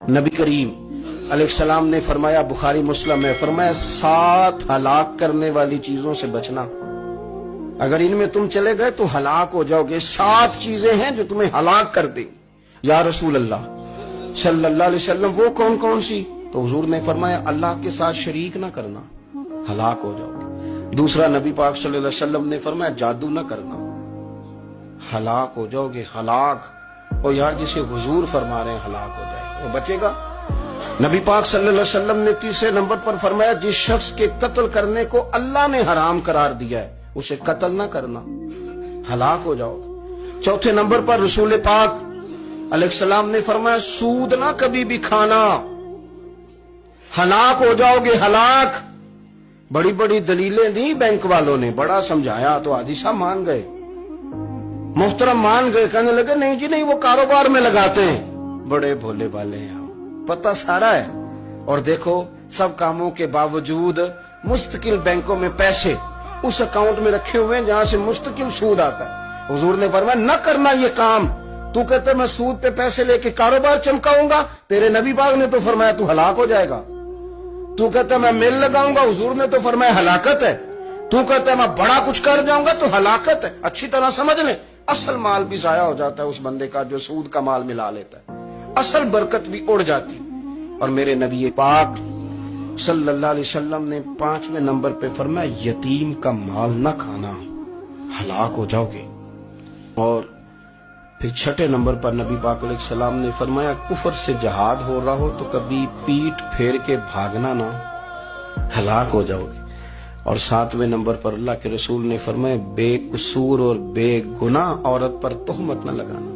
نبی کریم علیہ السلام نے فرمایا، بخاری مسلم میں فرمایا، 7 ہلاک کرنے والی چیزوں سے بچنا، اگر ان میں تم چلے گئے تو ہلاک ہو جاؤ گے۔ 7 چیزیں ہیں جو تمہیں ہلاک کر دیں۔ یا رسول اللہ صلی اللہ علیہ وسلم وہ کون کون سی؟ تو حضور نے فرمایا، اللہ کے ساتھ شریک نہ کرنا، ہلاک ہو جاؤ گے۔ دوسرا نبی پاک صلی اللہ علیہ وسلم نے فرمایا، جادو نہ کرنا، ہلاک ہو جاؤ گے، ہلاک۔ اور یار جسے حضور فرما رہے ہیں ہلاک ہو جائے وہ بچے گا؟ نبی پاک صلی اللہ علیہ وسلم نے تیسرے نمبر پر فرمایا، جس شخص کے قتل کرنے کو اللہ نے حرام قرار دیا ہے اسے قتل نہ کرنا، ہلاک ہو جاؤ گے۔ چوتھے نمبر پر رسول پاک علیہ السلام نے فرمایا، سود نہ کبھی بھی کھانا، ہلاک ہو جاؤ گے، ہلاک۔ بڑی بڑی دلیلیں دی بینک والوں نے، بڑا سمجھایا تو حاجی صاحب مان گئے، محترم مان گئے، کہنے لگے نہیں جی نہیں، وہ کاروبار میں لگاتے ہیں۔ بڑے بھولے والے ہیں، پتہ سارا ہے۔ اور دیکھو سب کاموں کے باوجود مستقل بینکوں میں پیسے اس اکاؤنٹ میں رکھے ہوئے ہیں جہاں سے مستقل سود آتا ہے۔ حضور نے فرمایا، نہ کرنا یہ کام۔ تو کہتے میں سود پہ پیسے لے کے کاروبار چمکاؤں گا، تیرے نبی پاک نے تو فرمایا تو ہلاک ہو جائے گا۔ تو کہتا میں میل لگاؤں گا، حضور نے تو فرمایا ہلاکت ہے۔ تو کہتا ہے میں بڑا کچھ کر جاؤں گا تو ہلاکت ہے۔ اچھی طرح سمجھ لیں، اصل مال بھی ضائع ہو جاتا ہے اس بندے کا جو سود کا مال ملا لیتا ہے، اصل برکت بھی اڑ جاتی۔ اور میرے نبی پاک صلی اللہ علیہ وسلم نے 5ویں نمبر پہ فرمایا، یتیم کا مال نہ کھانا، ہلاک ہو جاؤ گے۔ اور پھر 6 نمبر پر نبی پاک علیہ السلام نے فرمایا، کفر سے جہاد ہو رہا ہو تو کبھی پیٹ پھیر کے بھاگنا نہ، ہلاک ہو جاؤ گے۔ اور 7ویں نمبر پر اللہ کے رسول نے فرمایا، بے قصور اور بے گناہ عورت پر تہمت نہ لگانا۔